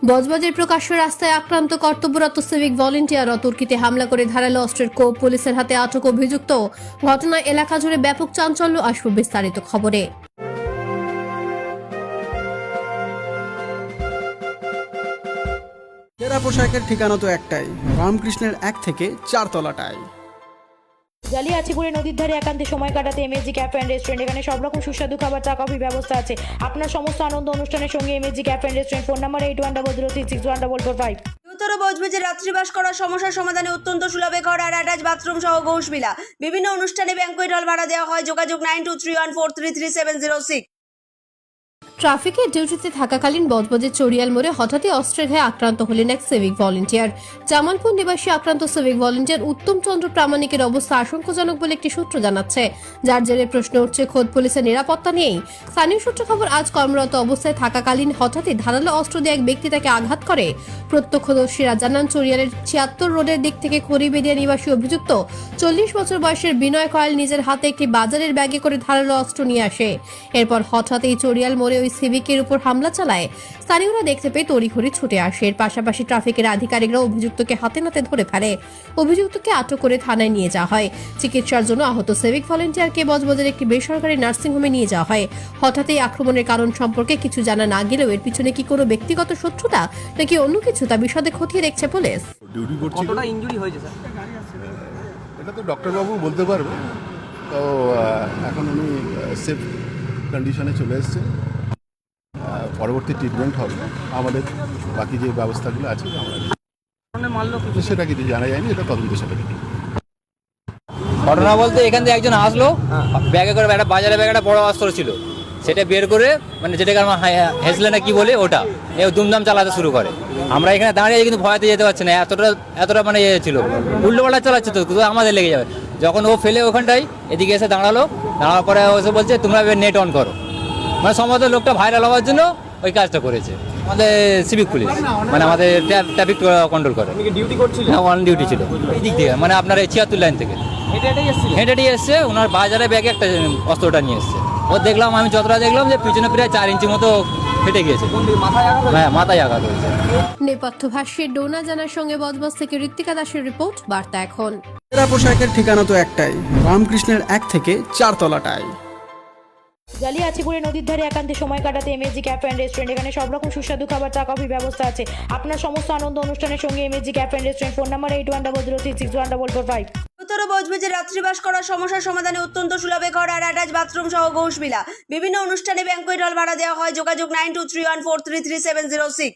বজবজের প্রকাশ্য রাস্তায় আক্রান্ত কর্তব্যরত সিভিক ভলেন্টিয়ার অতর্কিতে হামলা করে ধারালো অস্ত্রের কোপ, পুলিশের হাতে আটক অভিযুক্ত। ঘটনায় এলাকা জুড়ে ব্যাপক চাঞ্চল্য। আসবে বিস্তারিত খবরে। সেরা পোশাকের ঠিকানা তো একটাই, রামকৃষ্ণের 1 থেকে 4 তলাটায়। জালিয়াচিপুরে নদীর ধারে একান্তে সময় কাটাতে এমএসজি ক্যাফে অ্যান্ড রেস্টুরেন্ট। এখানে সব রকম সুস্বাদু খাবার, চা, কফি ব্যবস্থা আছে। আপনার সমস্ত আনন্দ অনুষ্ঠানের সঙ্গে MSG cafe and restaurant. Phone number 8100361445। উত্তর বজবজে রাত্রিবাস করার সমস্যার সমাধানে অত্যন্ত সুলভে ঘর আর অ্যাটাচ বাথরুম সহ গৌসবিলা। বিভিন্ন অনুষ্ঠানে ব্যাংকুয়েট হল ভাড়া দেওয়া হয়। যোগাযোগ 9231433706। ট্রাফিকের ডিউটিতে থাকাকালীন বজবজের চড়িয়াল মোড়ে হঠাৎই অস্ত্রের ঘায়ে আক্রান্ত হলেন এক সিভিক ভলেন্টিয়ার। জামালপুর নিবাসী আক্রান্ত সিভিক ভলেন্টিয়ার উত্তম চন্দ্র প্রামাণিকের অবস্থা আশঙ্কাজনক বলে একটি সূত্র জানাচ্ছে, যার জেরে প্রশ্ন উঠছে খোদ পুলিশের নিরাপত্তা নিয়েই। স্থানীয় সূত্র খবর, আজ কর্মরত অবস্থায় থাকাকালীন হঠাৎই ধারালো অস্ত্র দিয়ে এক ব্যক্তি তাকে আঘাত করে। প্রত্যক্ষদর্শীরা জানান, চড়িয়ালের 76 রোডের দিক থেকে খড়িবেদিয়া নিবাসী অভিযুক্ত 40 বছর বয়সের বিনয় কয়াল নিজের হাতে একটি বাজারের ব্যাগে করে ধারালো অস্ত্র নিয়ে আসে। এরপর হঠাৎই চড়িয়াল মোড়ে ওই সিভিকের উপর হামলা চালায়। স্থানীয়রা দেখতে পেয়ে তড়িঘড়ি ছুটে আসে। এর পাশাপাশি ট্রাফিকের আধিকারিকরা অভিযুক্তকে হাতে নাতে ধরে ফেলে। অভিযুক্তকে আটক করে থানায় নিয়ে যাওয়া হয়। চিকিৎসার জন্য আহত সিভিক ভলেন্টিয়ারকে বজবজের একটি বেসরকারি নার্সিংহোমে নিয়ে যাওয়া হয়। হঠাৎই আক্রমণের কারণ সম্পর্কে কিছু জানা না গেলেও এর পিছনে কি কোনো ব্যক্তিগত শত্রুতা নাকি অন্য কিছু, তা বিশদে খতিয়ে দেখছে পুলিশ। ডিউটি করছিল। কতটা ইনজুরি হয়েছে স্যার? এটা তো ডক্টরবাবু বলতে পারবে। তো এখন উনি সেফ কন্ডিশনে চলে এসছে। পরবর্তী ট্রিটমেন্ট হবে। আমাদের বাকি যে ব্যবস্থাগুলো আছে আমরা মারলো কি? সেটা কিছু জানা যায়নি, এটা তদন্ত সাপেক্ষে। ঘটনা বলতে এখান থেকে একজন আসলো, ব্যাগে করে একটা বাজারে ব্যাগে একটা বড় অস্ত্র ছিল, সেটা বের করে মানে যেটাকে আমার হেসলে না কি বলে ওটা দুমদাম চালাতে শুরু করে। আমরা এখানে দাঁড়িয়ে কিন্তু ভয়তে যেতে পারছি না, এতটা মানে ইয়ে ছিল, উল্টোপাল্টা চালাচ্ছে তো আমাদের লেগে যাবে। যখন ও ফেলে ওখানটাই এদিকে এসে দাঁড়ানোর পরে ও এসে বলছে তোমরা নেট অন করো, মানে সম্ভবত লোকটা ভাইরাল হওয়ার জন্য ওই কাজটা করেছে। আমাদের সিভিক পুলিশ মানে আমাদের ট্রাফিক কন্ট্রোল করে ডিউটি করছিল, অন ডিউটি ছিল এই দিক থেকে, মানে আপনার এই 76 লাইন থেকে হেঁটে এসছে। ওনার বাজারে ব্যাগে একটা অস্ত্রটা নিয়ে এসছে। ও দেখলাম, আমি যতটা দেখলাম যে পিছনে প্রায় 4 ইঞ্চি মতো ফেটে গিয়েছে। হ্যাঁ, মাথায় আঘাত হয়েছে। নেপথ্য ভাষ্যের ডোনা জানার সঙ্গে বজবজ থেকে ঋত্বিকা দাসের রিপোর্ট, বার্তা এখন। সেরা পোশাকের ঠিকানা তো একটাই, রামকৃষ্ণের 1 থেকে 4 তলাটায়। জালিয়াচিপুরে নদীর ধারে একান্তে সময় কাটাতে এমএসজি ক্যাফে অ্যান্ড রেস্টুরেন্ট। এখানে সব রকম সুস্বাদু খাবার, চা, কফি ব্যবস্থা আছে। আপনার সমস্ত আনন্দ অনুষ্ঠানের সঙ্গে MSG cafe and restaurant. Phone number 8100361445। উত্তর বজবজে রাত্রিবাস করার সমস্যার সমাধানে অত্যন্ত সুলভে ঘর আর অ্যাটাচ বাথরুম সহ গৌসবিলা। বিভিন্ন অনুষ্ঠানে ব্যাংকুয়েট হল ভাড়া দেওয়া হয়। যোগাযোগ 9231433706।